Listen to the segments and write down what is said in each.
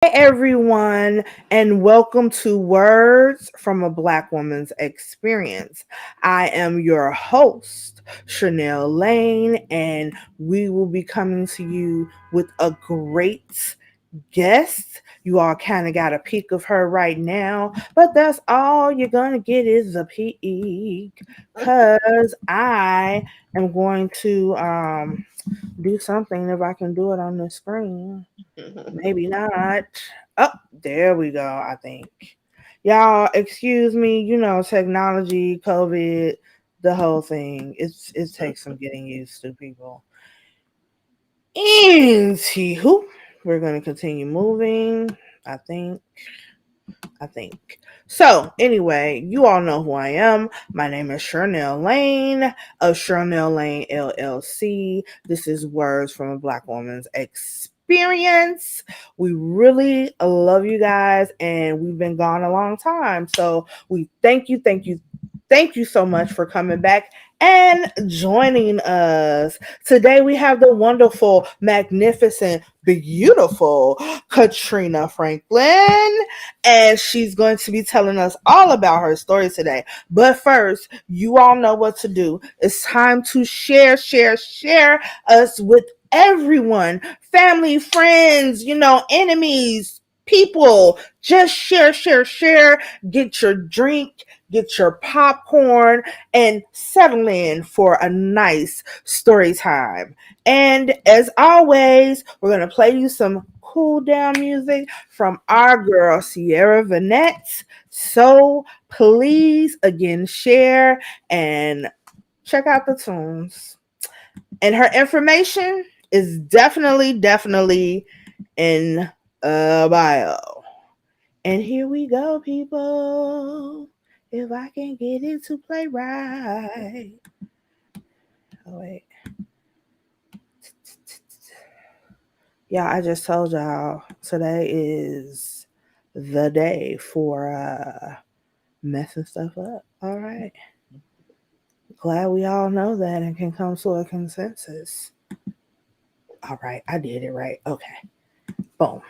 Everyone, and welcome to Words from a Black Woman's Experience. I am your host, Cherlnell Lane, and we will be coming to you with a great guest. You all kind of got a peek of her right now, but that's all you're going to get is a peek because I am going to do something if I can do it on the screen. Maybe not. Oh, there we go, I think. Y'all, excuse me, technology, COVID, the whole thing. It takes some getting used to, people. Anywho, we're gonna continue moving. I think. I think. So, anyway, you all know who I am. My name is Cherlnell Lane of Cherlnell Lane LLC. This is Words from a Black Woman's Experience. We really love you guys, and we've been gone a long time. So, we thank you so much for coming back and joining us. Today we have the wonderful, magnificent, beautiful Katrina Franklin, and she's going to be telling us all about her story today. But first, you all know what to do. It's time to share us with everyone, family, friends, enemies, people. Just share. Get your drink, get your popcorn, and settle in for a nice story time. And as always, we're going to play you some cool down music from our girl, Searra Vinnett. So please, again, share and check out the tunes. And her information is definitely in a bio. And here we go, people. If I can get it to play right. Oh, wait. Yeah, I just told y'all today is the day for messing stuff up. All right. Glad we all know that and can come to a consensus. All right, I did it right. Okay. Boom.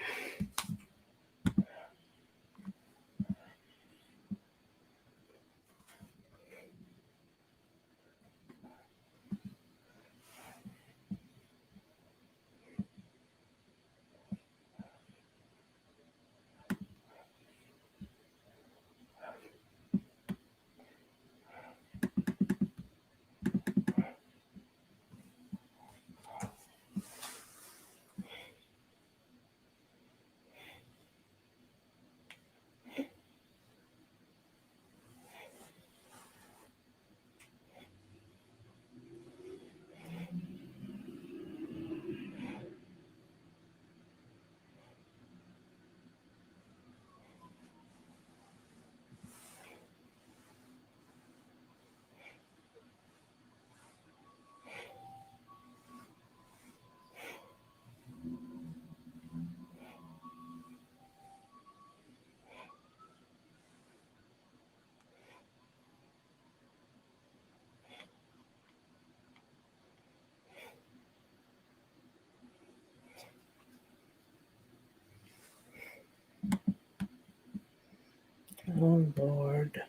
Oh, Lord.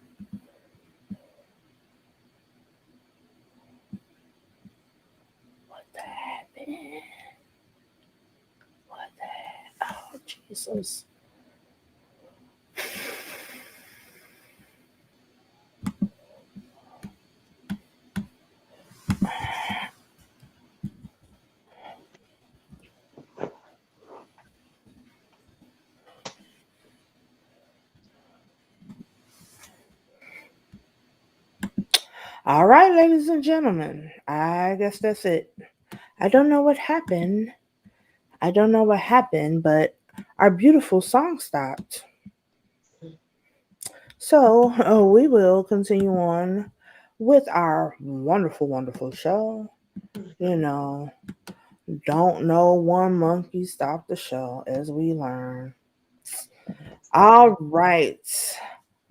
What the happened? What the Oh, Jesus. All right, ladies and gentlemen. I guess that's it. I don't know what happened. But our beautiful song stopped. So we will continue on with our wonderful show. You know, don't know one monkey stop the show as we learn. All right.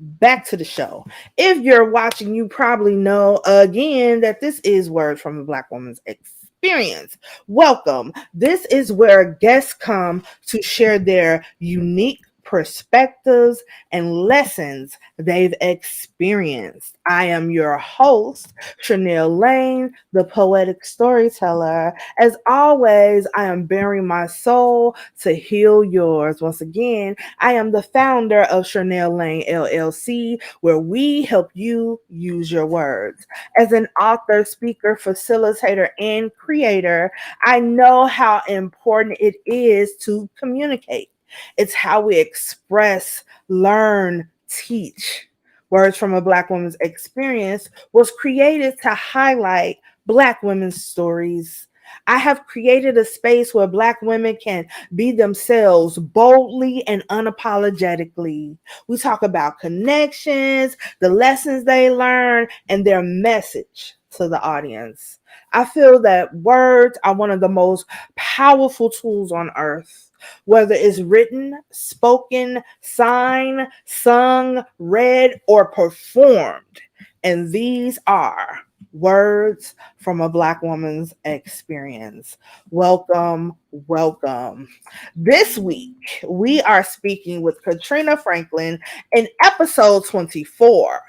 Back to the show. If you're watching, you probably know again that this is Words from a Black Woman's Experience. experience. Welcome. This is where guests come to share their unique perspectives and lessons they've experienced. I am your host, Cherlnell Lane, the poetic storyteller. As always, I am bearing my soul to heal yours. Once again, I am the founder of Cherlnell Lane LLC, where we help you use your words. As an author, speaker, facilitator, and creator, I know how important it is to communicate. It's how we express, learn, teach. Words from a Black woman's experience was created to highlight Black women's stories. I have created a space where Black women can be themselves boldly and unapologetically. We talk about connections, the lessons they learn, and their message to the audience. I feel that words are one of the most powerful tools on earth. Whether it's written, spoken, signed, sung, read, or performed. And these are words from a Black woman's experience. Welcome, welcome. This week, we are speaking with Katrina Franklin in episode 24,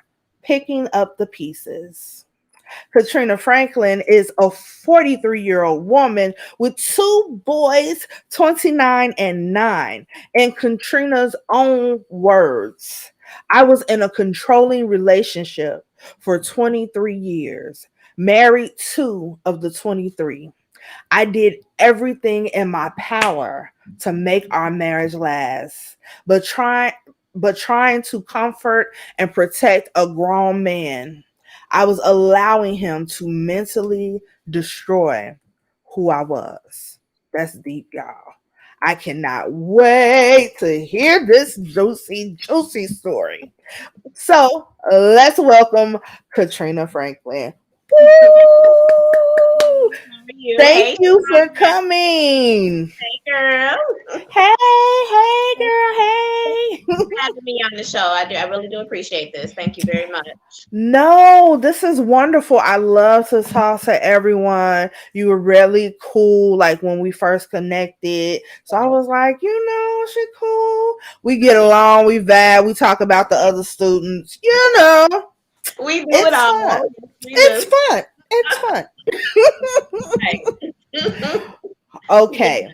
Picking Up the Pieces. Katrina Franklin is a 43-year-old woman with two boys, 29 and 9. In Katrina's own words, I was in a controlling relationship for 23 years, married two of the 23. I did everything in my power to make our marriage last, but trying to comfort and protect a grown man. I was allowing him to mentally destroy who I was. That's deep, y'all. I cannot wait to hear this juicy, juicy story. So let's welcome Katrina Franklin. Woo! How are you? Thank Hey, you for coming. girl. Hey, girl, hey. Having me on the show. I really do appreciate this. Thank you very much. No, this is wonderful. I love to talk to everyone. You were really cool, like when we first connected. So I was like, she cool. We get along, we vibe, we talk about the other students. We do it It's all. fun. Yes, we It's do. fun. It's fun. Right. Yeah. Okay.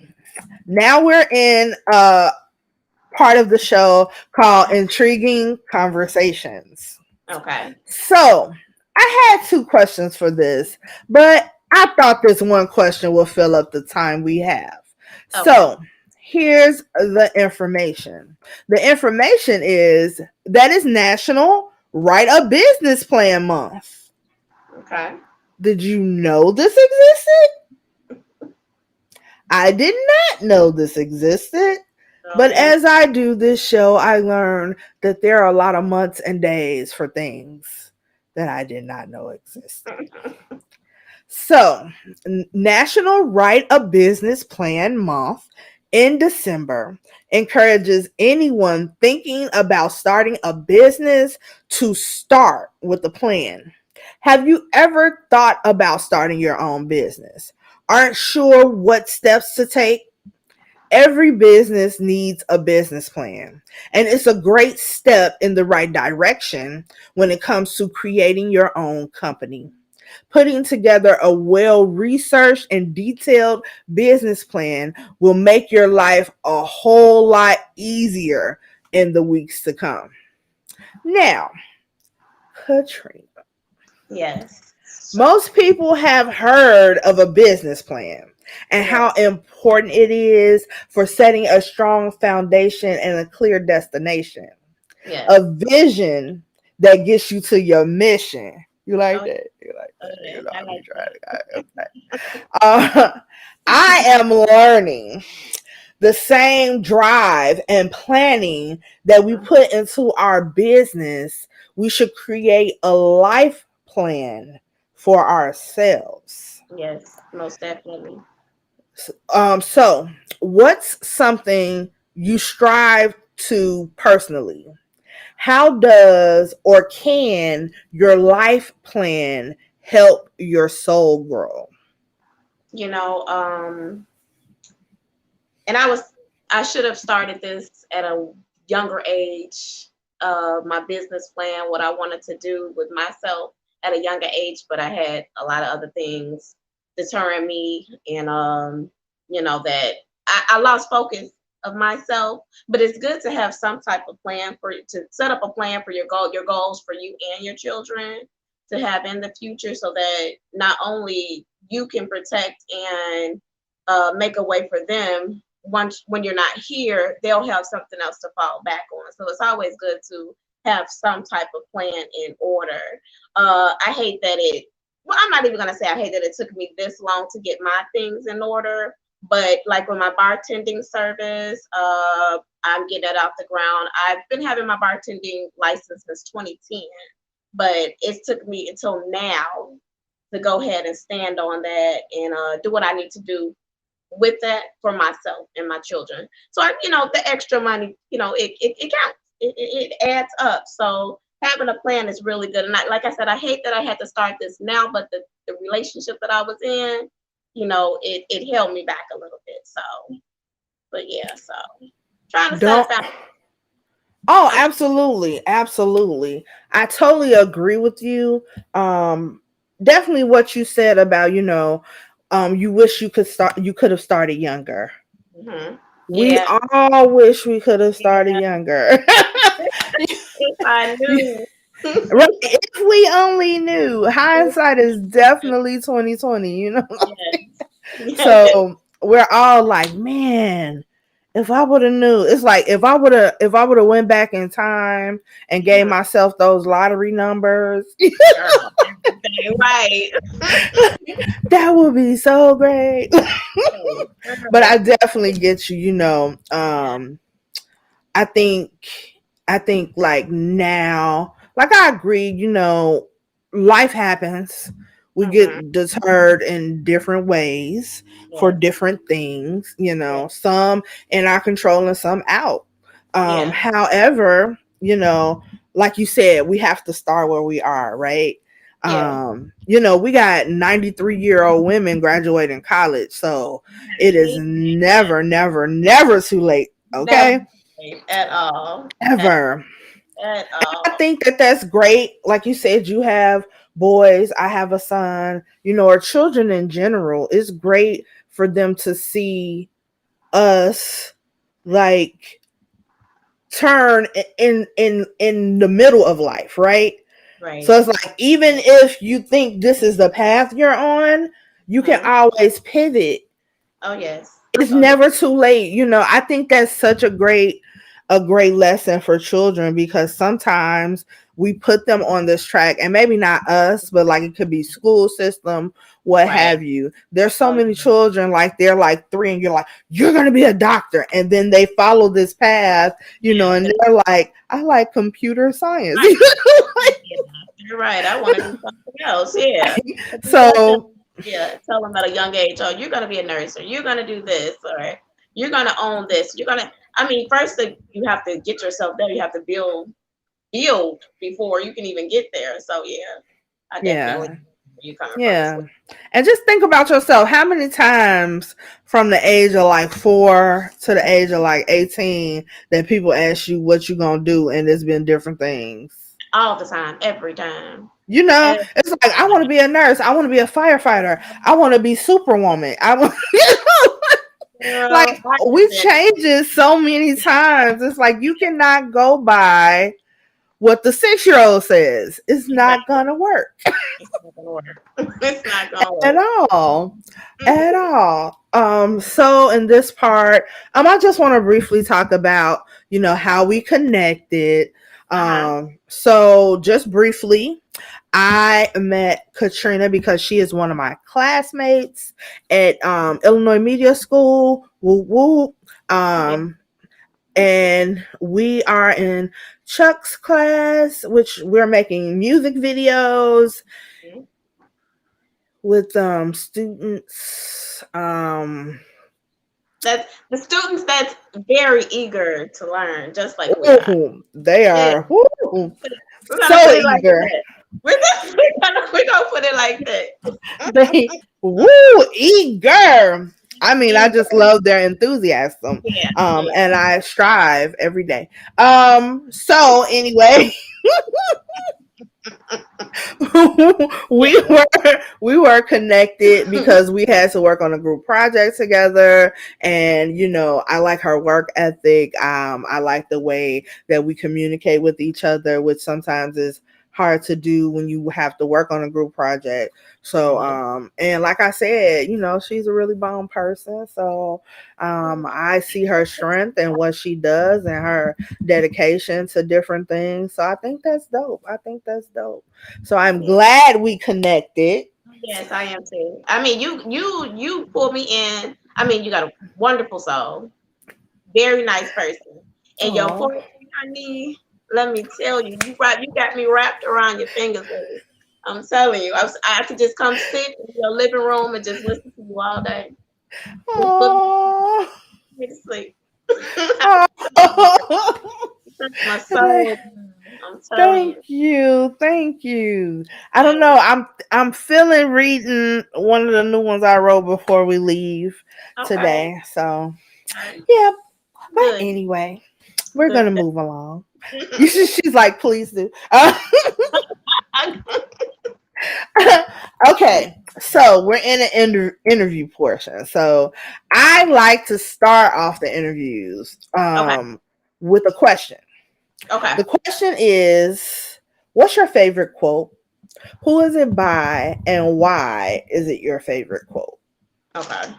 Now we're in part of the show called Intriguing Conversations. Okay. So I had two questions for this, but I thought this one question will fill up the time we have. Okay. So here's the information. The information is that is National Write a Business Plan Month. Okay. Did you know this existed? I did not know this existed. But Okay. as I do this show, I learn that there are a lot of months and days for things that I did not know existed. So, National Write a Business Plan Month in December encourages anyone thinking about starting a business to start with a plan. Have you ever thought about starting your own business? Aren't sure what steps to take? Every business needs a business plan, and it's a great step in the right direction when it comes to creating your own company. Putting together a well researched and detailed business plan will make your life a whole lot easier in the weeks to come. Now, Katrina, Yes. most people have heard of a business plan and how Yes. important it is for setting a strong foundation and a clear destination. Yes. A vision that gets you to your mission. You like Oh, that? You like oh, that? yes. I I'm like trying that. to. Okay. I am learning the same drive and planning that we put into our business. We should create a life plan for ourselves. Yes, most definitely. So what's something you strive to personally? How does or can your life plan help your soul grow? you know, and I should have started this at a younger age. My business plan, what I wanted to do with myself at a younger age, but I had a lot of other things deterring me, and that I lost focus of myself. But it's good to have some type of plan for to set up a plan for your goals for you and your children to have in the future, so that not only you can protect and make a way for them once when you're not here, they'll have something else to fall back on. So it's always good to have some type of plan in order. I hate that well, I'm not even gonna say I hate that it took me this long to get my things in order, but like with my bartending service, I'm getting that off the ground. I've been having my bartending license since 2010, but it took me until now to go ahead and stand on that and do what I need to do with that for myself and my children. So the extra money, it counts. It adds up. So having a plan is really good. And like I said, I hate that I had to start this now, but the relationship that I was in, it held me back a little bit. So, but yeah, so trying to set Don't. a foundation. Oh, I'm absolutely, absolutely. I totally agree with you. Definitely what you said about you wish you could have started younger. We yeah, all wish we could have started yeah. younger. If I knew. Right. If we only knew. Hindsight is definitely 2020, you know. Yes. Yes. So we're all like, man, if I would have knew, it's like if I would have went back in time and gave myself those lottery numbers, Girl, everything right. that would be so great. But Girl. I definitely get you, I think like now, like I agree, life happens. We Mhm. get deterred in different ways for Yes. different things, Yes. some in our control and some out. Yeah. However, like you said, we have to start where we are, right? Yeah. We got 93-year-old women graduating college, so it is See? Amen. never, never, never too late. Never Okay, at all. ever. At I all. think that that's great. Like you said, you have boys, I have a son, or children in general. It's great for them to see us like turn in the middle of life, right? So Right. it's like even if you think this is the path you're on, you can Hmm. always pivot. Oh yes. It's Oh yes. never too late. I think that's such a great lesson for children, because sometimes we put them on this track, and maybe not us, but like it could be school system, what Right. have you. There's so Oh many children, like they're like 3 and you're like, you're going to be a doctor, and then they follow this path, yeah. and they're like, I like computer science. Right. Yeah. You're right. I want to do something else. Yeah. But you got to, So yeah, tell them at a young age, oh, you're gonna be a nurse, or you're gonna do this, or you're gonna own this. You're gonna. I mean, first you have to get yourself there. You have to build before you can even get there. So yeah, I definitely yeah. where you coming from as Yeah. well. And just think about yourself. How many times from the age of like 4 to the age of like 18 that people ask you what you gonna do, and it's been different things. All the time, every time, every It's like, I want to time. be a nurse. I want to be a firefighter. I want to be Superwoman. I want, Girl, like, I just we've said changed it so many times. It's like you cannot go by what the 6-year-old says. It's not exactly. gonna work It's not gonna work. It's not gonna at work. all. At all. So in this part, I just want to briefly talk about, how we connected. Uh huh. So just briefly, I met Katrina because she is one of my classmates at Illinois Media School. Woo woo. Okay. And we are in Chuck's class, which we're making music videos with students. That's the students that's very eager to learn, just like we are. Ooh, they Yeah, are, woo, we're gonna so put it like eager. that. We're gonna put it like They that. woo eager. I mean, I just Eager. love their enthusiasm. Yeah, And yeah, I strive every day. So anyway, we yeah, were connected because we had to work on a group project together, and I like her work ethic. I like the way that we communicate with each other, which sometimes is hard to do when you have to work on a group project. So yeah. and like I said, she's a really bomb person. So I see her strength and what she does and her dedication to different things. So I think that's dope. So I'm Yeah. glad we connected. Yes, I am too. I mean, you pull me in. I mean, you got a wonderful soul, very nice person, and your Oh, poetry, honey. Let me tell you, you got me wrapped around your fingers, baby. I'm telling you, I could just come sit in your living room and just listen to you all day. Just put oh, me to sleep. oh. My soul, I'm telling Thank you. you, thank you. I Yeah. don't know. I'm feeling reading one of the new ones I wrote before we leave Okay. today. So Okay. yeah, but Good. anyway, we're Good. gonna move along. She's like, please do. Okay, so we're in an interview portion. So I like to start off the interviews Okay. with a question. Okay. The question is, what's your favorite quote? Who is it by, and why is it your favorite quote? Okay.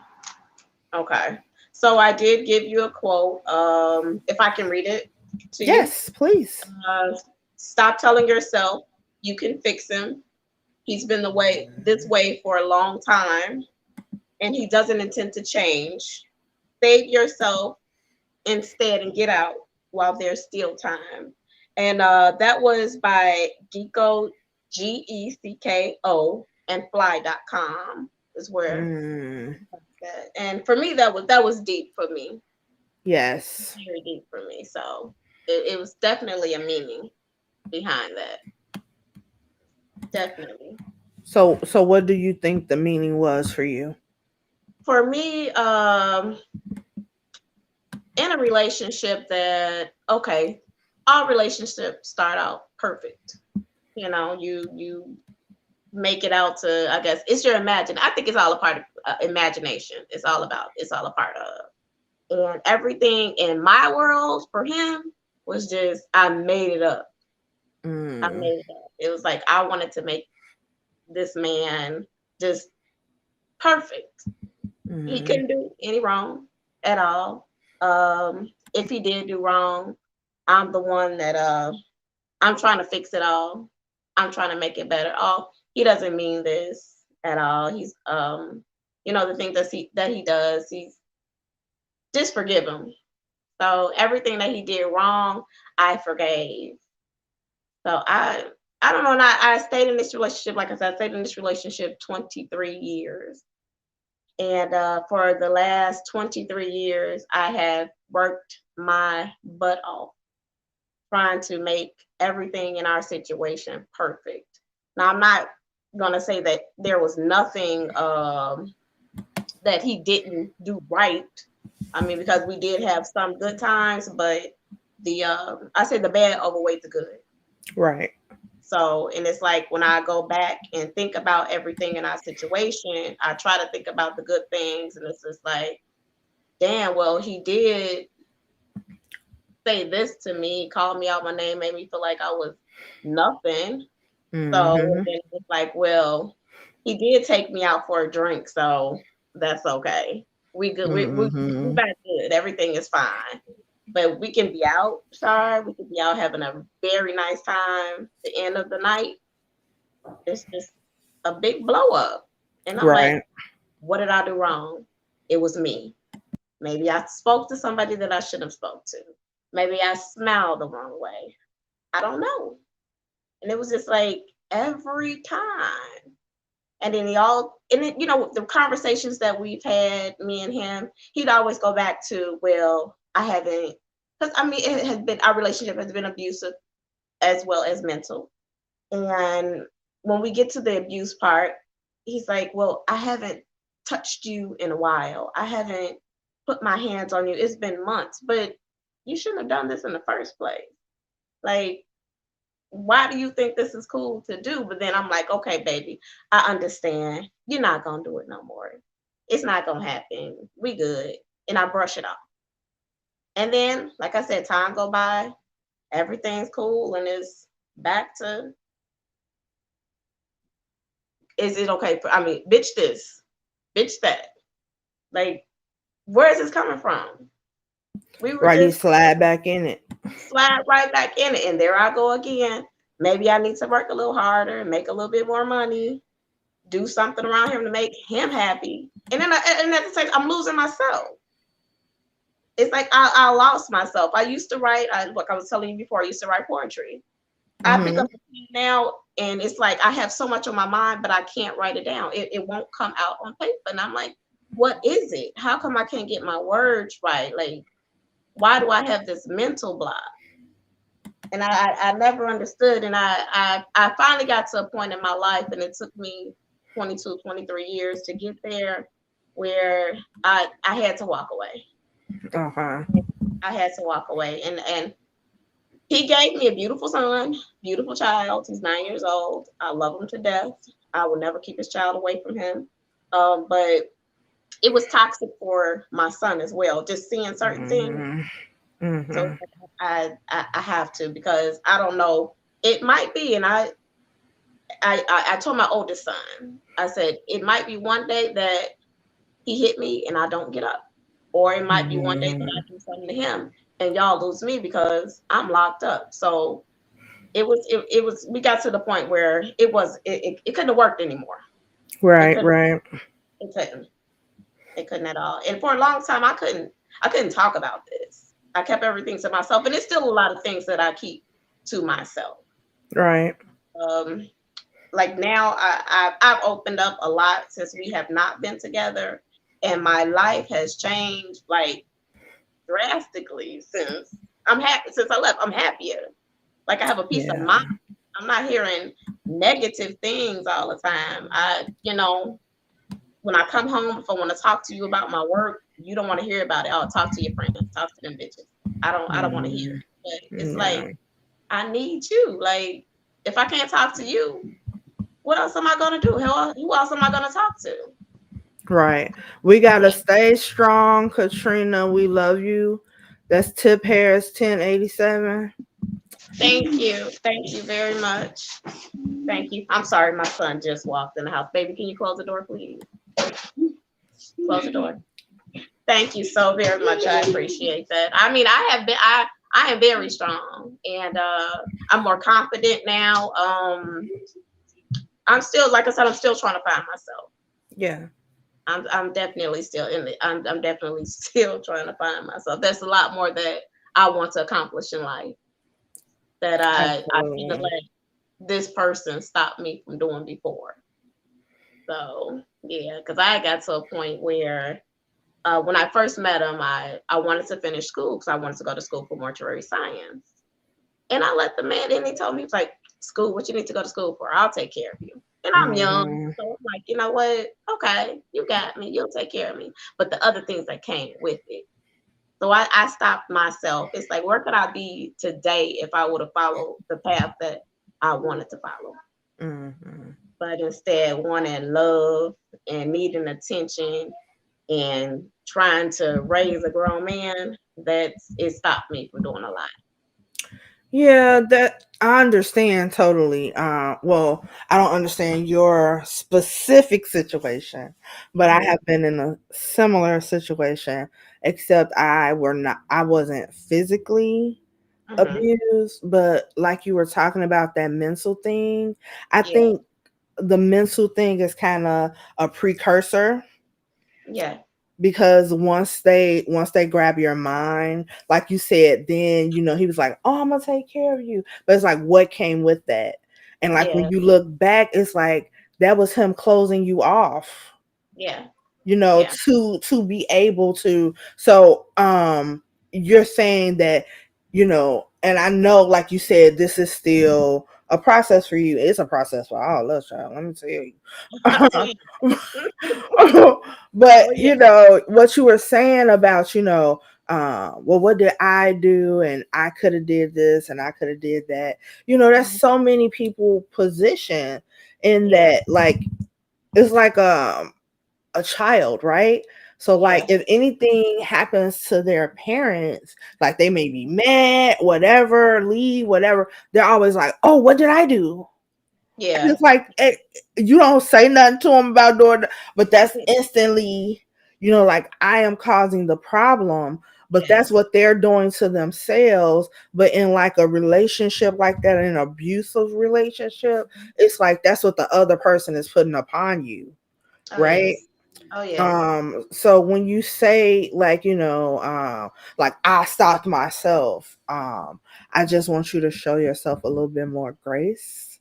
Okay. So I did give you a quote. If I can read it to you. Yes, please. Stop telling yourself you can fix him. He's been the way this way for a long time and he doesn't intend to change. Save yourself instead and get out while there's still time. And that was by Geeko, Gecko, and fly.com is where Mm, that. And for me, that was deep for me, yes. very deep for me. So it was definitely a meaning behind that. Definitely. So what do you think the meaning was for you? For me, in a relationship that okay, all relationships start out perfect. You make it out to, I guess it's your imagine. I think it's all a part of imagination. It's all a part of. And everything in my world for him was just I made it up. I Mm, made it up. It was like I wanted to make this man just perfect. He mm, couldn't do any wrong at all. If he did do wrong, I'm the one that I'm trying to fix it all. I'm trying to make it better. Oh, he doesn't mean this at all. He's the things that he does, he's just forgive him. So everything that he did wrong, I forgave. So I don't know. And I stayed in this relationship, like I said, I stayed in this relationship 23 years. And for the last 23 years, I have worked my butt off trying to make everything in our situation perfect. Now, I'm not going to say that there was nothing that he didn't do right. I mean, because we did have some good times, but I say the bad overweight the good. right. So, and it's like when I go back and think about everything in our situation, I try to think about the good things, and it's just like, damn, well, he did say this to me, called me out my name, made me feel like I was nothing. So Mm-hmm. then it's like, well, he did take me out for a drink, so that's okay. We good. We Mm-hmm. back good. Everything is fine. But we can be out, sorry. We can be out having a very nice time. The end of the night, it's just a big blow up. And I'm like, Right. what did I do wrong? It was me. Maybe I spoke to somebody that I shouldn't have spoke to. Maybe I smiled the wrong way. I don't know. And it was just like every time. And then the conversations that we've had, me and him, he'd always go back to, well, I haven't, because I mean, it has been, our relationship has been abusive as well as mental. And when we get to the abuse part, he's like, well, I haven't touched you in a while. I haven't put my hands on you. It's been months, but you shouldn't have done this in the first place. Like, why do you think this is cool to do? But then I'm like, okay, baby, I understand. You're not going to do it no more. It's not going to happen. We good. And I brush it off. And then, like I said, time go by, everything's cool, and it's back to, is it okay for, I mean, bitch this, bitch that. Like, where is this coming from? We were Right, he just slide back in it. slide right back in it, and there I go again. Maybe I need to work a little harder, make a little bit more money, do something around him to make him happy. And then and at the same, I'm losing myself. It's like I lost myself. I used to write, like I was telling you before, I used to write poetry. I pick Mm-hmm. up a pen now, and it's like I have so much on my mind, but I can't write it down. It won't come out on paper. And I'm like, what is it? How come I can't get my words right? Like, why do I have this mental block? And I never understood. And I finally got to a point in my life, and it took me 22, 23 years to get there, where I had to walk away. Uh-huh. I had to walk away. And he gave me a beautiful son, beautiful child. He's 9 years old. I love him to death. I will never keep his child away from him. But it was toxic for my son as well, just seeing certain things. Mm-hmm. So Mm-hmm. I have to, because I don't know. It might be, and I told my oldest son, I said, it might be one day that he hit me and I don't get up. Or it might be one day that I do something to him and y'all lose me because I'm locked up. So it was we got to the point where it couldn't have worked anymore. It Right, couldn't right, it couldn't. It couldn't at all. And for a long time I couldn't talk about this. I kept everything to myself. And it's still a lot of things that I keep to myself. right. Um like now I've opened up a lot since we have not been together, and my life has changed like drastically since I left. I'm happier. Like I have a peace of Yeah. mind. I'm not hearing negative things all the time. When I come home, if I want to talk to you about my work, you don't want to hear about it. I'll talk to your friends, talk to them bitches. I don't want to hear Mm, it. But it's like, yeah. I need you. Like, if I can't talk to you, what else am I gonna do? Who else am I gonna talk to? Right. We gotta Yeah. stay strong, Katrina. We love you. That's Tip Harris 1087. Thank you. Thank you very much. Thank you. I'm sorry, my son just walked in the house. Baby, can you close the door, please? Close the door. Thank you so very much. I appreciate that. I mean, I am very strong, and I'm more confident now. I'm still, like I said, I'm still trying to find myself. Yeah. I'm definitely still in it. I'm definitely still trying to find myself. There's a lot more that I want to accomplish in life that I shouldn't Absolutely. let this person stop me from doing before. So yeah, because I got to a point where when I first met him, I wanted to finish school because I wanted to go to school for mortuary science. And I let the man in. He told me, he was like, school, what you need to go to school for? I'll take care of you. And I'm young. Hmm. So I'm like, you know what? Okay, you got me. You'll take care of me. But the other things that came with it. So I stopped myself. It's like, where could I be today if I would have followed the path that I wanted to follow? Hmm. But instead, wanting love and needing attention and trying to raise a grown man, it stopped me from doing a lot. Yeah, that I understand totally. Well, I don't understand your specific situation, but I Hmm. have been in a similar situation, except I wasn't physically Hmm. abused, but like you were talking about that mental thing, I Yeah, think the mental thing is kind of a precursor, yeah, because once they grab your mind, like you said, then he was like, oh, I'm gonna take care of you, but it's like, what came with that? And like when yeah, you look back, it's like that was him closing you off, yeah, yeah, to be able to. So you're saying that, and I know, like you said, this is still a process for you. It's a process for all us, child. Let me tell you. Oh But yeah. you know what you were saying about, well, what did I do? And I could have did this, and I could have did that. That's Mhm. so many people position in Yeah. that, like it's like a child, right? So like Yeah. if anything happens to their parents, like they may be mad, whatever, leave, whatever, they're always like, "Oh, what did I do?" And Yeah. it's like you don't say nothing to them about doing it, but that's instantly, like I am causing the problem. But that's Yes. what they're doing to themselves. But in like a relationship like that, an abusive relationship, it's like that's what the other person is putting upon you, Oh right? yes. Oh yeah. So when you say like, like I stopped myself, I just want you to show yourself a little bit more grace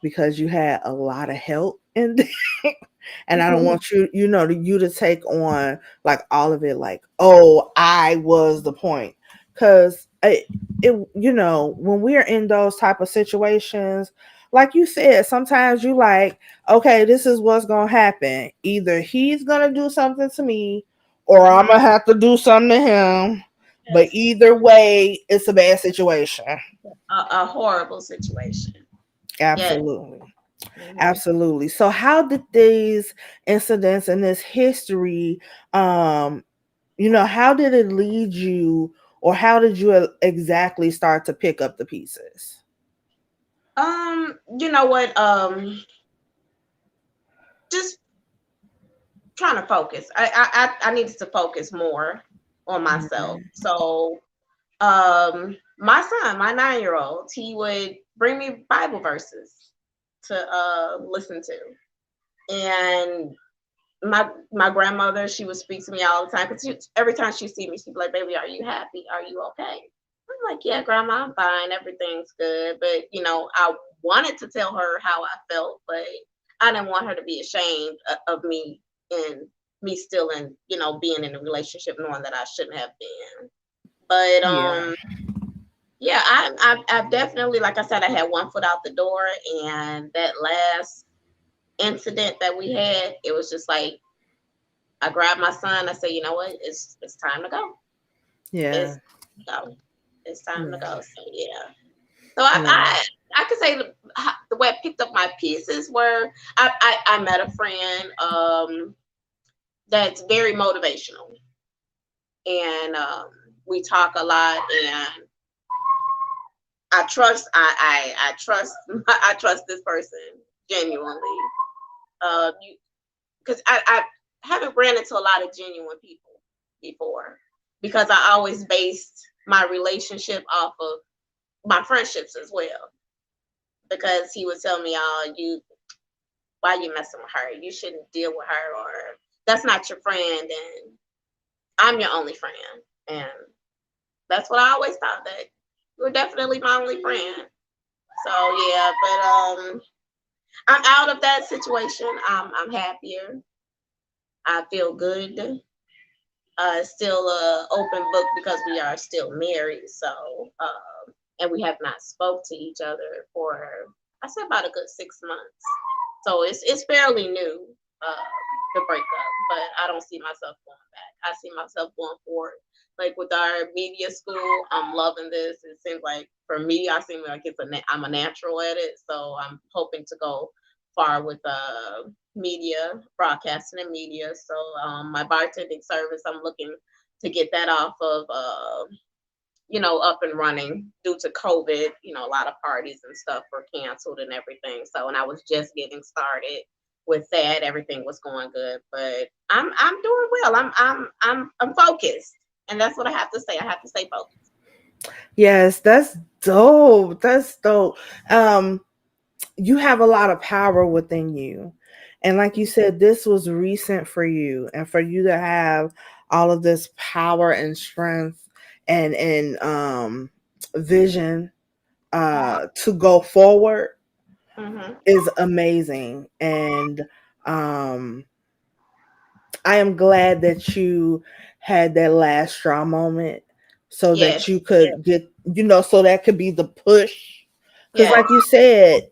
because you had a lot of help in there. And I don't want you, to take on like all of it, like, oh, I was the point. Cause when we're in those type of situations, like you said, sometimes you like, okay, this is what's gonna happen. Either he's gonna do something to me or I'm Mhm. gonna have to do something to him. But Yes. either way, it's a bad situation. A horrible situation. Yes. Absolutely. Mhm. Absolutely. So how did these incidents and this history, um, how did it lead you, or how did you exactly start to pick up the pieces? You know what? Just trying to focus. I needed to focus more on myself. Mhm. So, my son, my 9-year old, he would bring me Bible verses to listen to, and my grandmother, she would speak to me all the time because every time she see me, she'd be like, "Baby, are you happy? Are you okay?" I'm like, "Yeah, Grandma, I'm fine. Everything's good." But I wanted to tell her how I felt, but I didn't want her to be ashamed of me and me still in, being in a relationship, knowing that I shouldn't have been. But Yeah. yeah, I've definitely, like I said, I had one foot out the door, and that last incident that we had, it was just like I grabbed my son. I said, "You know what? It's time to go. Yeah. It's go. It's time to Yeah. go." So yeah. So I Yeah. I, I could say the way I picked up my pieces were I met a friend that's very motivational, and we talk a lot, and I trust I trust I trust this person genuinely. You because I haven't ran into a lot of genuine people before because I always based my relationship off of my friendships as well. Because he would tell me, "Oh, why you messing with her? You shouldn't deal with her, or that's not your friend, and I'm your only friend." And that's what I always thought, that you're definitely my only friend. So yeah, but I'm out of that situation. I'm happier. I feel good. Still a open book because we are still married. So, and we have not spoke to each other for, I say, about a good 6 months. So it's fairly new, the breakup, but I don't see myself going back. I see myself going forward. Like with our media school, I'm loving this. It seems like for me, I seem like I'm a natural at it. So I'm hoping to go far with media, broadcasting and media. So my bartending service, I'm looking to get that off of, up and running due to COVID. A lot of parties and stuff were canceled and everything. So, and I was just getting started with that. Everything was going good, but I'm doing well. I'm focused, and that's what I have to say. I have to stay focused. Yes, that's dope. That's dope. Um, you have a lot of power within you. And like you said, this was recent for you, and for you to have all of this power and strength and vision to go forward Mm-hmm. is amazing. And um I am glad that you had that last straw moment so that Yes. you Yes. could get, so that could be the push, Because, Yes. like you said,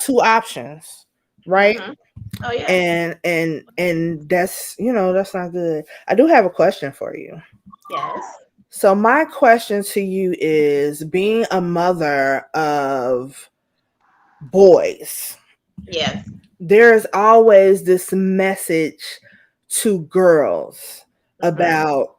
two options, right? Mhm. Oh yes. And that's, that's not good. I do have a question for you. Yes. So my question to you is, being a mother of boys, Yes. there's always this message to girls Mhm. about,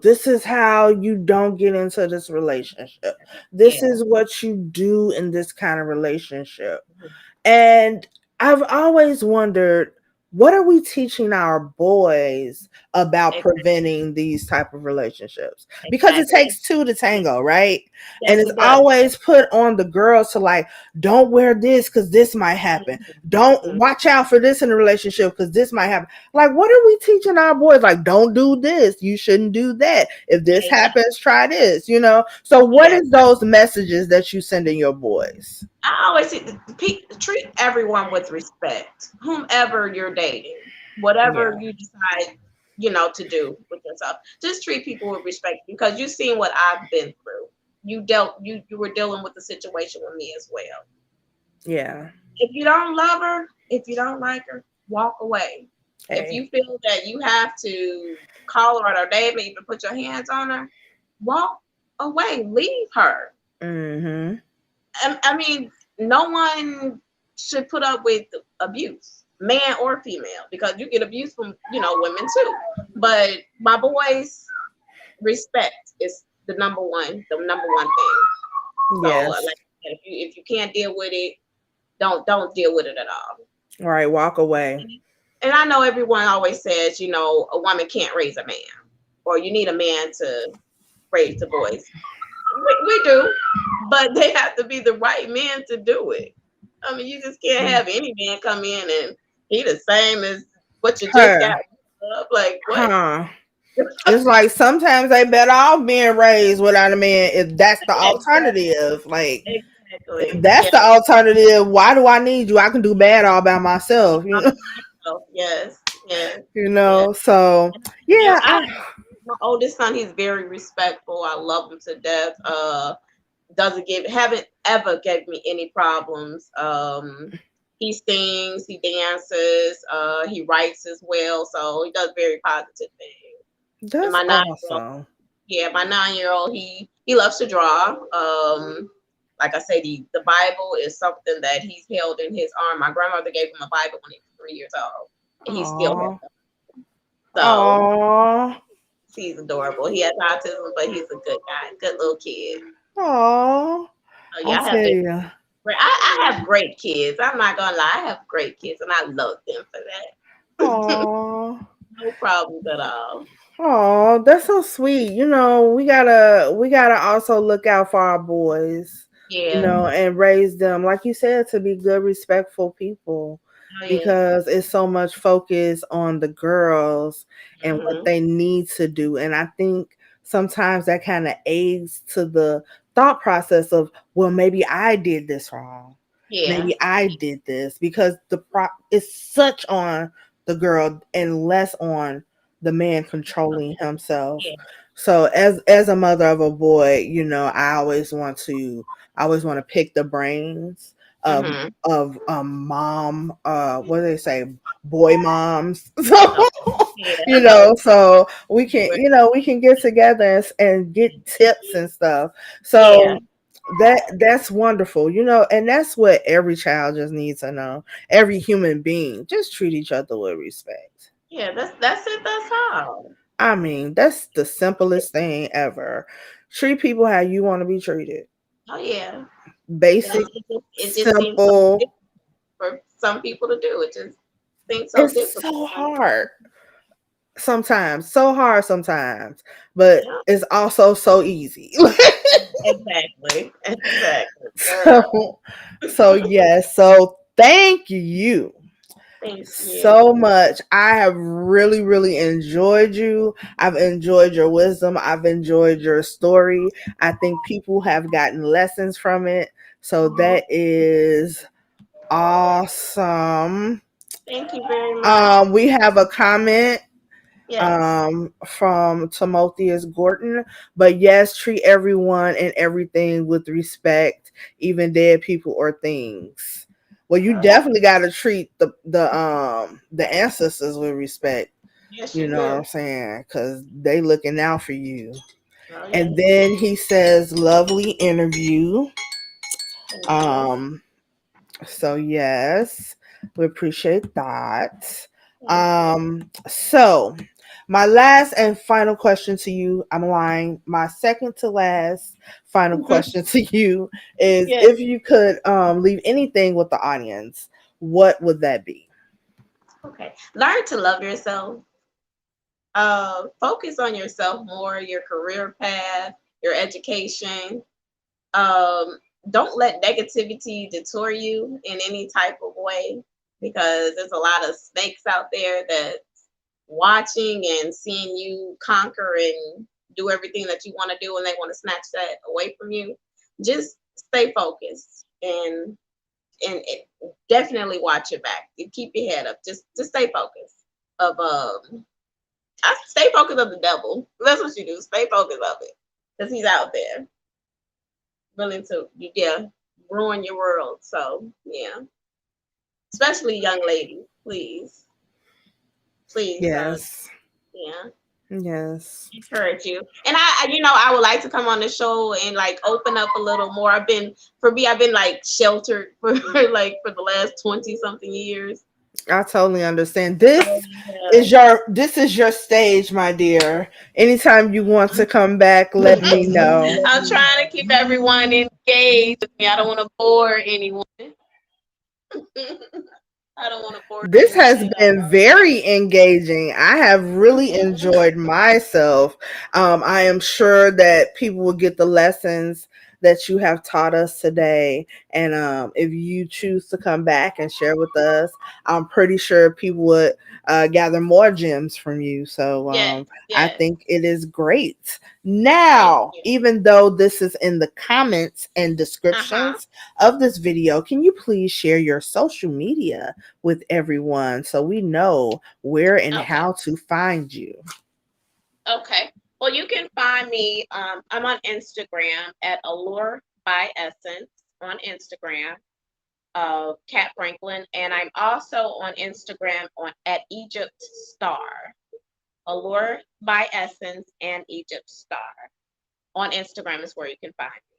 this is how you don't get into this relationship. This Yeah. is what you do in this kind of relationship. Mhm. And I've always wondered, what are we teaching our boys about Exactly. preventing these type of relationships? Because it Exactly. takes two to tango, right? And Yes, it's it does. always put on the girls to, like, don't wear this because this might happen. Don't Mhm. watch out for this in a relationship because this might happen. Like, what are we teaching our boys? Like, don't do this. You shouldn't do that. If this Exactly. happens, try this. So what Yeah. is those messages that you sending your boys? I always say, treat everyone with respect, whomever you're dating, whatever Yeah. you decide, to do with yourself. Just treat people with respect because you've seen what I've been through. You were dealing with the situation with me as well. Yeah. If you don't love her, if you don't like her, walk away. If Hey. you feel that you have to call her on her name and even put your hands on her, walk away. Leave her. Mm-hmm. I mean, no one should put up with abuse, man or female, because you get abuse from women too. But my boys, respect is the number one thing. So, Yes. like, if you can't deal with it, don't deal with it at all. All right. Walk away. And I know everyone always says, a woman can't raise a man, or you need a man to raise the boys. We do, but they have to be the right man to do it. I mean, you just can't have any man come in and he the same as what you just got. Her. Like what? Huh. It's like sometimes they better off being raised without a man if that's the Exactly. alternative. Like, if Exactly. that's Yeah. the alternative, why do I need you? I can do bad all by myself, you know. Oh, yes. Yes. You Yes. know. So Yeah. yeah, My oldest son, he's very respectful. I love him to death. Doesn't give haven't ever gave me any problems. He sings, he dances, he writes as well, so he does very positive things. And that's my 9-year-old, awesome. yeah, my 9-year-old, he loves to draw. Like I said, the Bible is something that he's held in his arm. My grandmother gave him a Bible when he was 3 years old, and he still has Aw. it. So Aw. he's adorable. He has autism, but he's a good guy, good little kid. Aw. Oh I yeah, I have tell you. I have great kids. I'm not gonna lie, I have great kids, and I love them for that. Aw. No problems at all. Oh, that's so sweet. We gotta also look out for our boys, Yeah. and raise them, like you said, to be good, respectful people. Oh yes. Because it's so much focus on the girls and what Hmm. they need to do. And I think sometimes that kind of aids to the thought process of, well, maybe I did this wrong. Yeah. Maybe I did this, because it's such on the girl and less on the man controlling himself. Yeah. So as a mother of a boy, I always want to pick the brains of Hmm. mom, what do they say, boy moms. So Oh, yeah. so we can get together and get tips and stuff. Yeah. So that's wonderful, and that's what every child just needs to know. Every human being, just treat each other with respect. Yeah. That's it. That's all. I mean, that's the simplest thing ever. Treat people how you want to be treated. Oh yeah. And Basic, it just seems so simple. difficult for some people to do. It just seems so It's difficult. so hard sometimes, so hard sometimes, but Yeah. it's also so easy. Exactly. Exactly, girl. so, so yes. So thank you Thank so you. much. I have really, really enjoyed you. I've enjoyed your wisdom. I've enjoyed your story. I think people have gotten lessons from it. So Mhm. that is awesome. Thank you very much. We have a comment. Yes. from Timotheus Gorton. But yes, treat everyone and everything with respect, even dead people or things. Well, you Oh yeah. definitely got to treat the ancestors with respect. Yes, You you know what I'm do. saying? Because they looking out for you. Oh And yes. then he says, "Lovely interview." Thank you. Um, so yes, we appreciate that. Thank you. So my last and final question to you, I'm lying. My second to last final question to you is, Yes. if you could leave anything with the audience, what would that be? Okay. Learn to love yourself. Focus on yourself more, your career path, your education. Um, don't let negativity detour you in any type of way, because there's a lot of snakes out there that watching and seeing you conquer and do everything that you want to do, and they want to snatch that away from you. Just stay focused, and definitely watch your back and keep your head up. Just stay focused of I stay focused of the devil. That's what you do. Stay focused of it, because he's out there willing to, yeah, ruin your world. So yeah, especially young ladies, please, please, Yes. yeah, Yes. encourage you. And I would like to come on the show and like open up a little more. I've been like sheltered for like for the last 20 something years. I totally understand. So yeah. This is your stage, my dear. Anytime you want to come back, let me know. I'm trying to keep everyone engaged with me. I don't want to bore anyone. I don't want to bore This anyone has at been all. very engaging. I have really enjoyed myself. I am sure that people will get the lessons that you have taught us today. And if you choose to come back and share with us, I'm pretty sure people would gather more gems from you. So Yes, I yes. think it is great. Thank Now, you. even though this is in the comments and Uh-huh. descriptions of this video, can you please share your social media with everyone so we know where and Okay. how to find you? Okay. Well, you can find me. I'm on Instagram at Allure by Essence on Instagram of Kat Franklin, and I'm also on Instagram on at Egypt Star. Allure by Essence and Egypt Star on Instagram is where you can find me.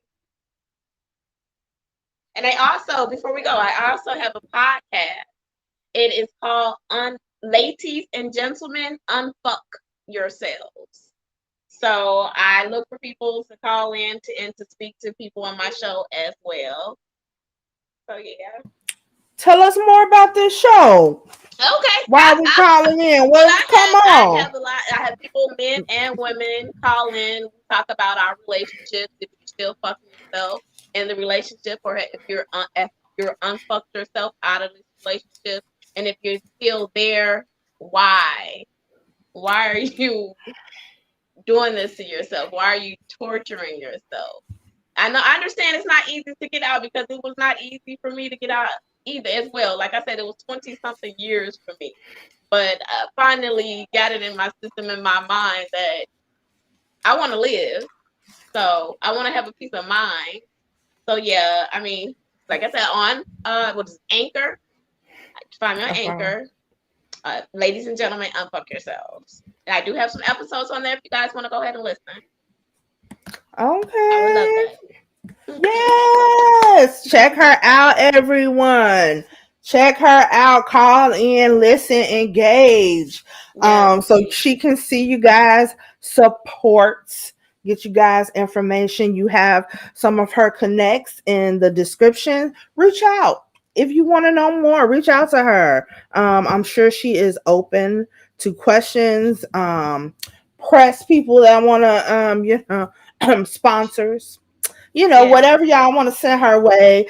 And I also, before we go, I also have a podcast. It is called Ladies and Gentlemen, Unfuck Yourselves. So I look for people to call in and to speak to people on my show as well. So yeah. Tell us more about this show. Okay. Why are we calling in? Well, Well, come I on. have a lot. I have people, men and women, call in. We talk about our relationships. If you're still fucking yourself in the relationship, or if you're unfucked yourself out of this relationship, and if you're still there, why? Why are you doing this to yourself? Why are you torturing yourself? I understand it's not easy to get out, because it was not easy for me to get out either as well. Like I said, it was 20 something years for me. But I finally got it in my system, in my mind, that I want to live. So I want to have a peace of mind. So yeah, I mean, like I said, on what is Anchor? Find me on Okay. Anchor. Ladies and gentlemen, unfuck yourselves. And I do have some episodes on there if you guys want to go ahead and listen. I would love Okay. that. Yes. Check her out, everyone. Check her out. Call in, listen, engage. Yes, So please. she can see you guys, support, get you guys information. You have some of her connects in the description. Reach out. If you want to know more, reach out to her. I'm sure she is open to questions. Press people that want to, sponsors, Yes, whatever y'all want to send her way.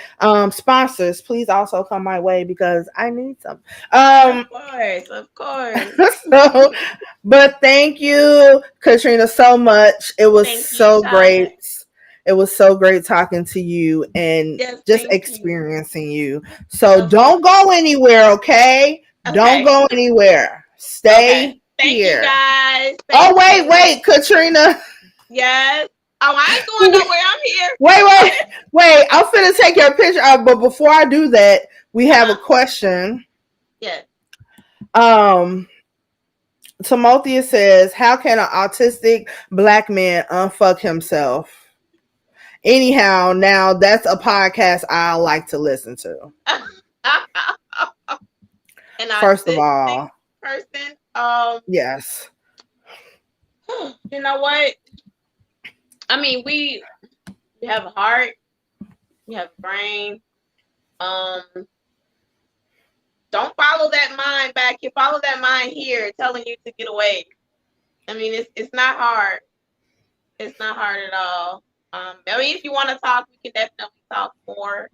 Sponsors, please also come my way because I need some. of Um, course, of course. so, but thank you, Katrina, so much. It was Thank you, so Shonda. great. It was so great talking to you and Yes, just thank you. experiencing you. So Of don't course. go anywhere, okay? Don't Okay. go anywhere. Okay. Stay Thank you here. guys. Oh, Thank wait, you. wait, Katrina. Yes. Oh, I ain't going Wait, nowhere. I'm here. wait, wait. I'm finna take your picture out, but before I do that, we have a Uh-huh. question. Yes. Um, Timothea says, "How can an autistic black man unfuck himself?" Anyhow, now that's a podcast I like to listen to. An First of autistic all, person. yes. You know what? I mean, we have a heart, we have a brain. Um, don't follow that mind back. You follow that mind here, telling you to get away. I mean, it's not hard. It's not hard at all. I mean, if you want to talk, we can definitely talk more.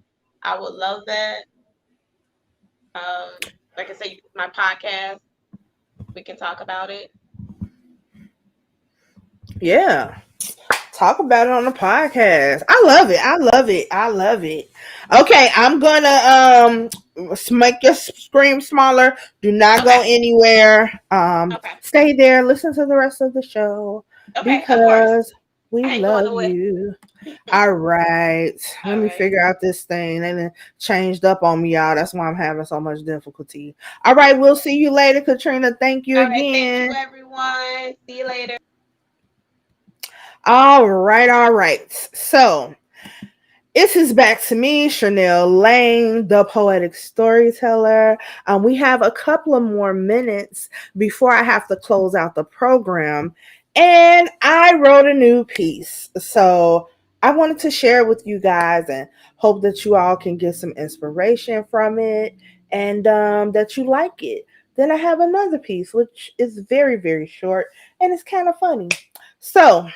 I would love that. Like I said, my podcast, we can talk about it. Yeah. Talk about it on the podcast. I love it. I love it. I love it. Okay, I'm gonna make your screen smaller. Do not Okay. go anywhere. Okay. Stay there. Listen to the rest of the show Okay. Of course. because we I ain't going love nowhere. you. All right. Let All me right. figure out this thing. And it changed up on me, y'all. That's why I'm having so much difficulty. All right, we'll see you later, Katrina. Thank you All right. Thank you, again. everyone. See you later. All right, all right. So this is back to me, Cherlnell Lane, the poetic storyteller. We have a couple of more minutes before I have to close out the program. And I wrote a new piece. So I wanted to share it with you guys and hope that you all can get some inspiration from it and that you like it. Then I have another piece, which is very, very short and it's kind of funny. So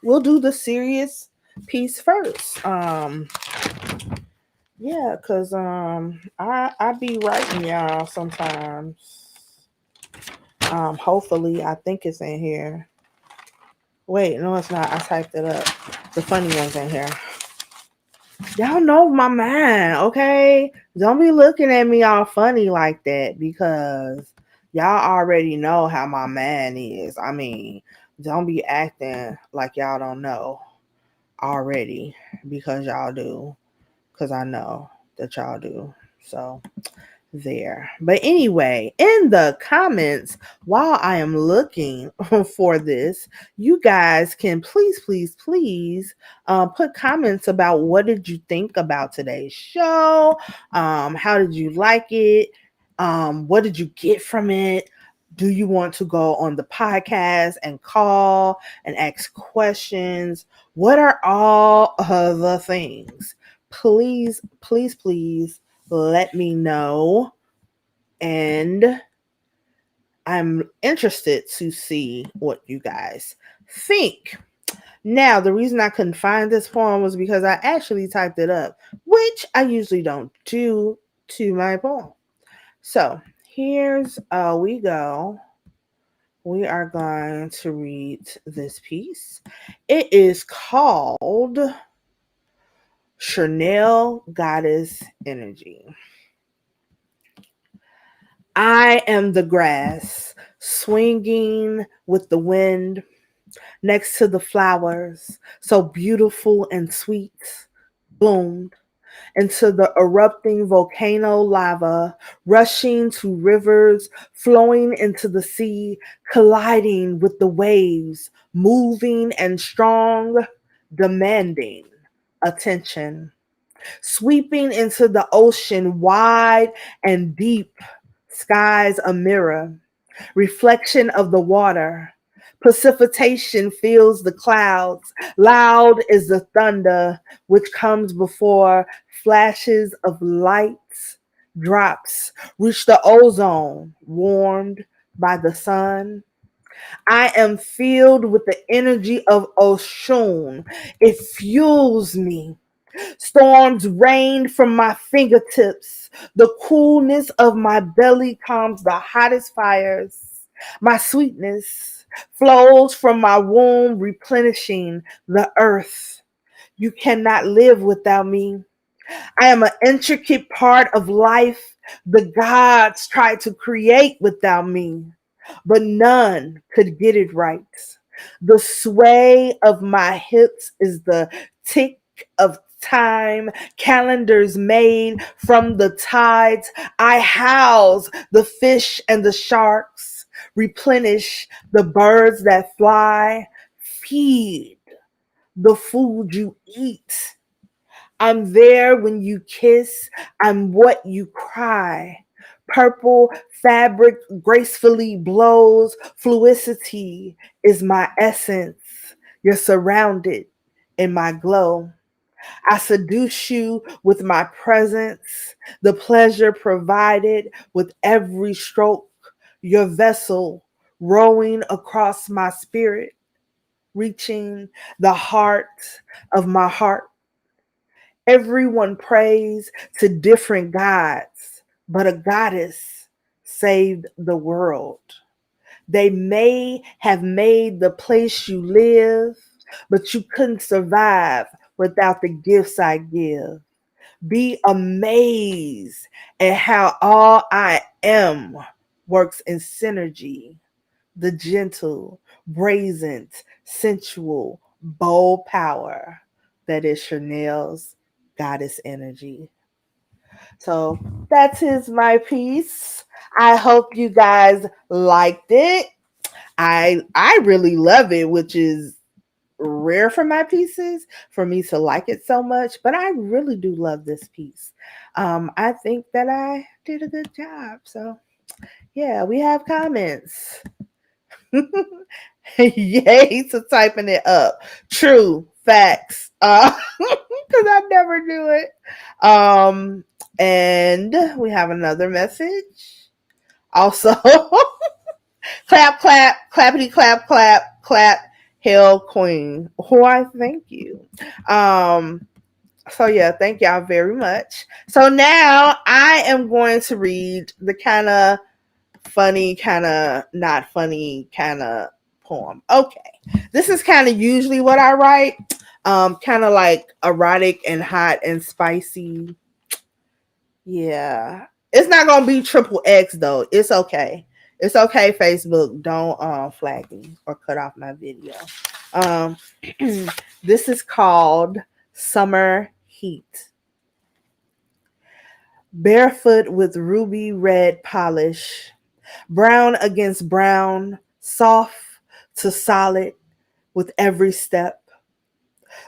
we'll do the serious piece first. Yeah, cause I be writing y'all sometimes. Hopefully I think it's in here. Wait, no, it's not. I typed it up. The funny one's in here. Y'all know my mind, okay? Don't be looking at me all funny like that because y'all already know how my man is. I mean, don't be acting like y'all don't know already because y'all do. Because I know that y'all do. So there. But anyway, in the comments, while I am looking for this, you guys can please, please, please put comments about what did you think about today's show? How did you like it? What did you get from it? Do you want to go on the podcast and call and ask questions? What are all of the things? Please, please, please let me know. And I'm interested to see what you guys think. Now, the reason I couldn't find this poem was because I actually typed it up, which I usually don't do to my poem. So here's we go. We are going to read this piece. It is called Cherlnell Goddess Energy. I am the grass swinging with the wind next to the flowers, so beautiful and sweet, bloomed into the erupting volcano lava, rushing to rivers, flowing into the sea, colliding with the waves, moving and strong, demanding attention, sweeping into the ocean wide and deep, skies a mirror, reflection of the water. Precipitation fills the clouds. Loud is the thunder which comes before flashes of light. Drops reach the ozone, warmed by the sun. I am filled with the energy of Oshun. It fuels me. Storms rain from my fingertips. The coolness of my belly calms the hottest fires. My sweetness flows from my womb, replenishing the earth. You cannot live without me. I am an intricate part of life the gods tried to create without me. but none could get it right. The sway of my hips is the tick of time, calendars made from the tides. I house the fish and the sharks, replenish the birds that fly, feed the food you eat. I'm there when you kiss. I'm what you cry. Purple fabric gracefully blows. Fluidity is my essence. You're surrounded in my glow. I seduce you with my presence, the pleasure provided with every stroke. Your vessel rowing across my spirit, reaching the heart of my heart. Everyone prays to different gods, but a goddess saved the world. They may have made the place you live, but you couldn't survive without the gifts I give. Be amazed at how all I am works in synergy. The gentle, brazen, sensual, bold power that is Cherlnell's goddess energy. So that is my piece. I hope you guys liked it. I really love it, which is rare for my pieces for me to like it so much, but I really do love this piece. I think that I did a good job. So yeah, we have comments. Yay to typing it up. True facts. Because I never do it. And we have another message. Also, clap, clap, clappity, clap, clap, clap. Hail Queen. Why? Thank you. Um, so yeah, thank y'all very much. So now I am going to read the kind of funny, kind of not funny kind of poem. Okay. This is kind of usually what I write. Kind of like erotic and hot and spicy. Yeah. It's not gonna be triple X though. It's okay. It's okay, Facebook. Don't flag me or cut off my video. Um this is called Summer Heat. Barefoot with ruby red polish, brown against brown, soft to solid with every step.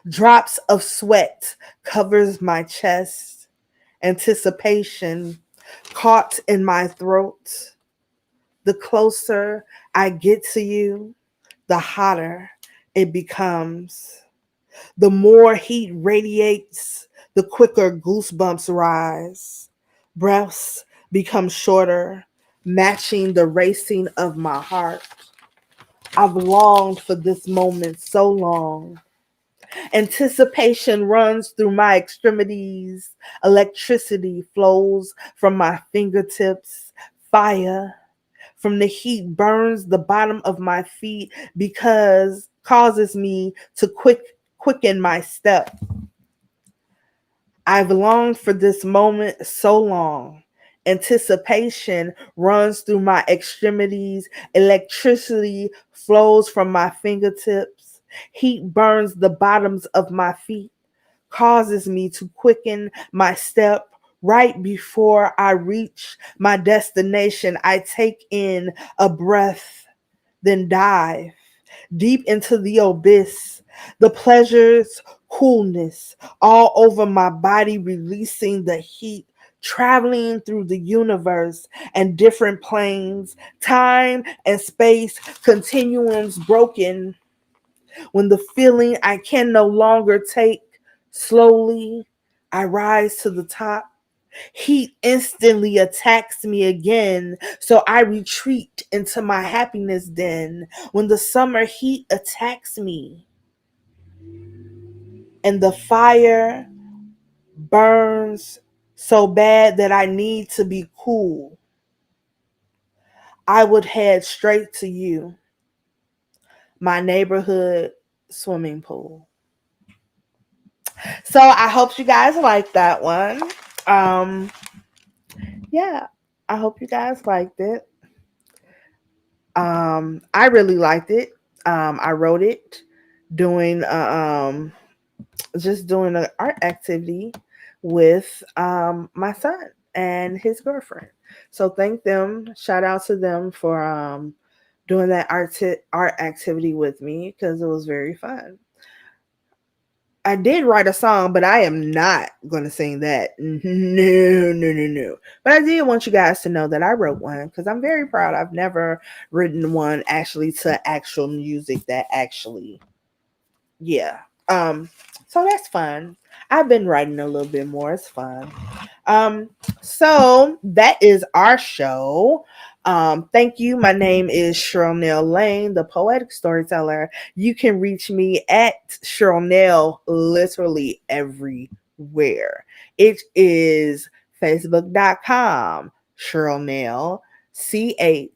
Drops of sweat covers my chest, anticipation caught in my throat. The closer I get to you, the hotter it becomes. The more heat radiates, the quicker goosebumps rise. Breaths become shorter, matching the racing of my heart. I've longed for this moment so long. Anticipation runs through my extremities. Electricity flows from my fingertips. Fire from the heat burns the bottom of my feet because causes me to quicken my step. I've longed for this moment so long. Anticipation runs through my extremities. Electricity flows from my fingertips. Heat burns the bottoms of my feet, causes me to quicken my step. Right before I reach my destination, I take in a breath, then dive deep into the abyss. The pleasures, coolness all over my body, releasing the heat, traveling through the universe and different planes, time and space continuums broken. When the feeling I can no longer take, slowly I rise to the top. Heat instantly attacks me again, so I retreat into my happiness den. When the summer heat attacks me and the fire burns so bad that I need to be cool, I would head straight to you, my neighborhood swimming pool. So I hope you guys like that one. Um, yeah, I hope you guys liked it. I really liked it. I wrote it doing just doing an art activity with my son and his girlfriend. So thank them. Shout out to them for doing that art activity with me because it was very fun. I did write a song, but I am not going to sing that. No, no, no, no. But I did want you guys to know that I wrote one because I'm very proud. I've never written one actually to actual music that actually, yeah. Um, so that's fun. I've been writing a little bit more. It's fun. Um, so that is our show. Thank you. My name is Cherlnell Lane, the poetic storyteller. You can reach me at Cherlnell literally everywhere. It is Facebook.com, Cherlnell, Cherlnell.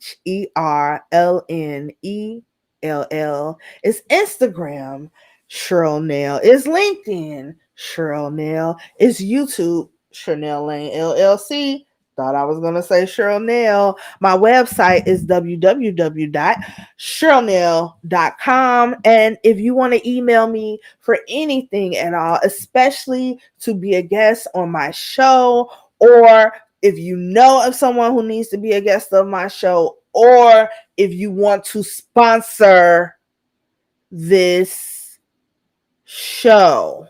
It's Instagram, Cherlnell. It's LinkedIn, Cherlnell. It's YouTube, Cherlnell Lane LLC. Thought I was going to say Cherlnell. My website is www.cherlnell.com. And if you want to email me for anything at all, especially to be a guest on my show, or if you know of someone who needs to be a guest of my show, or if you want to sponsor this show,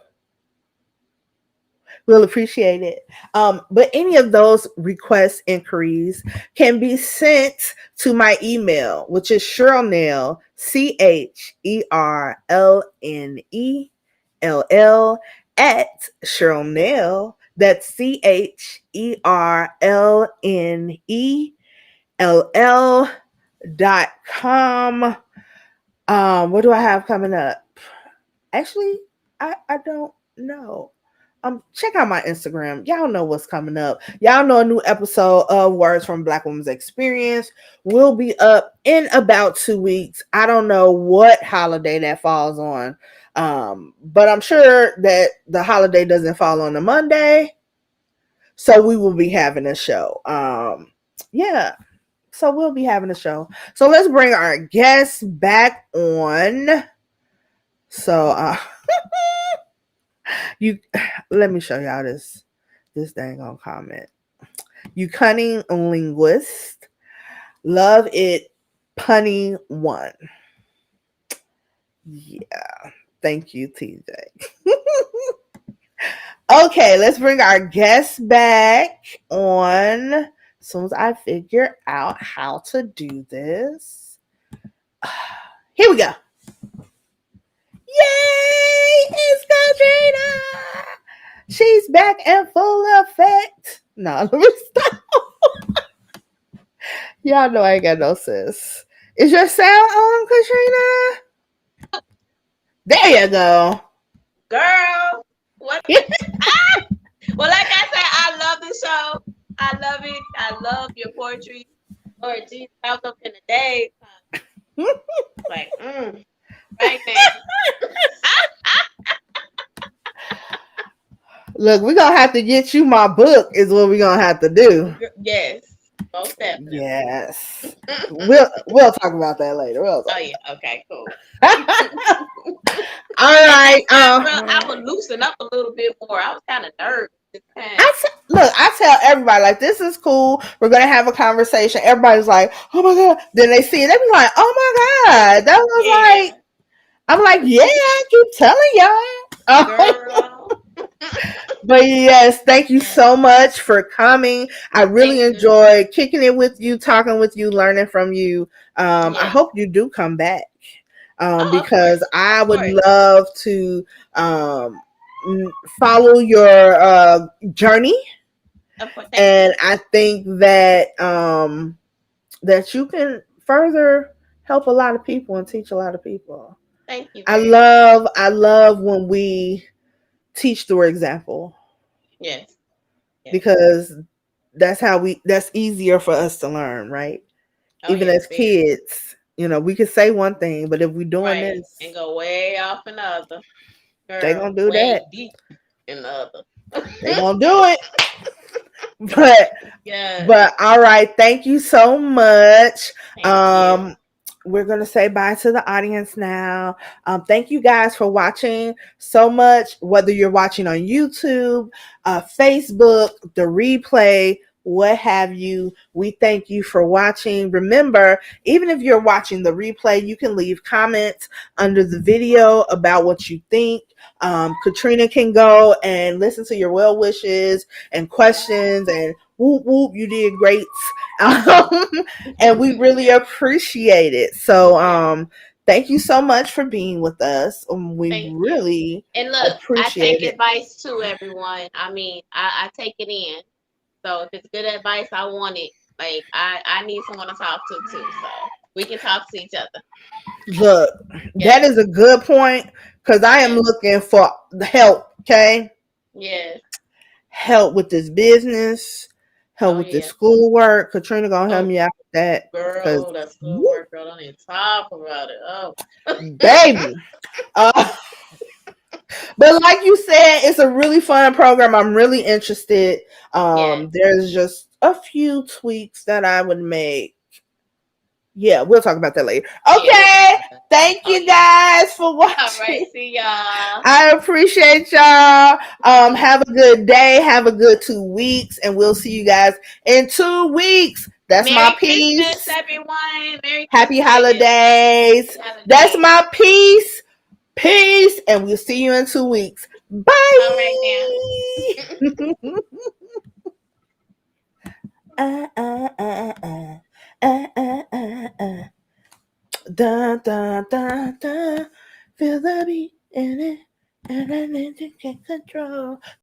we'll appreciate it. But any of those requests, inquiries can be sent to my email, which is Cherlnell, Cherlnell, at Cherlnell. That's Cherlnell.com. What do I have coming up? Actually, I don't know. Check out my Instagram. Y'all know what's coming up. Y'all know a new episode of Words from Black Women's Experience will be up in about 2 weeks. I don't know what holiday that falls on. But I'm sure that the holiday doesn't fall on a Monday. So we will be having a show. Yeah. So we'll be having a show. So let's bring our guests back on. So you let me show y'all this dang on comment. You cunning linguist. Love it. Punny one. Yeah. Thank you, TJ. Okay, let's bring our guests back on. As soon as I figure out how to do this. Here we go. Yay! It's Katrina! She's back in full effect. No, let me stop. Y'all know I ain't got no sis. Is your sound on, Katrina? There you go. Girl, what? Well, like I said, I love the show. I love it. I love your poetry. Lord Jesus, I was up in the day. Like, right there. Look, we're gonna have to get you my book, is what we're gonna have to do. Yes, most definitely. Yes. We'll talk about that later. Oh yeah, okay, cool. All right. I would loosen up a little bit more. I was kind of nervous this time. Look, I tell everybody, like, this is cool. We're gonna have a conversation. Everybody's like, oh my god. Then they see it, they be like, oh my god. That was like, I'm like, yeah, I keep telling y'all. But yes, thank you so much for coming. I really enjoyed kicking it with you, talking with you, learning from you. I hope you do come back. Because I would love to follow your journey. And I think that that you can further help a lot of people and teach a lot of people. Thank you. I love when we teach through example. Yes. Because that's easier for us to learn, right? Even as kids, we could say one thing, but if we're doing this and go way off another, they gonna do that. Deep in the other. They gonna do it. But all right, thank you so much. we're going to say bye to the audience now. Thank you guys for watching so much, whether you're watching on YouTube, Facebook, the replay, what have you. We thank you for watching. Remember, even if you're watching the replay, you can leave comments under the video about what you think. Katrina can go and listen to your well wishes and questions and whoop whoop, you did great. Um, and we really appreciate it. So, Yeah. thank you so much for being with us. We Thank you. really And look, I appreciate take it. advice too, everyone. I mean, I take it in. So if it's good advice, I want it. Like I need someone to talk to too. So we can talk to each other. Look, that Yes. is a good point because I am Yes. looking for the help. Okay, Yes. help with this business, help Oh with this yeah. schoolwork. Katrina gonna help Oh me out with that girl. because, Oh, that schoolwork, girl. Don't even talk about it. Oh. baby. Uh, But like you said, it's a really fun program. I'm really interested. Yes. There's just a few tweaks that I would make. Yeah, we'll talk about that later. Yeah, we'll talk Okay. about that. Thank Oh you yeah. guys for All right. watching. See y'all. I appreciate y'all. Hmm. Have a good day. Have a good 2 weeks. And we'll see you guys in 2 weeks. That's my Merry Christmas, piece. everyone. Merry Happy Christmas. holidays. Happy That's holidays. my piece. Peace. And we'll see you in 2 weeks. All right now. Bye. Da da da da. Feel the beat in it, and I need to get control.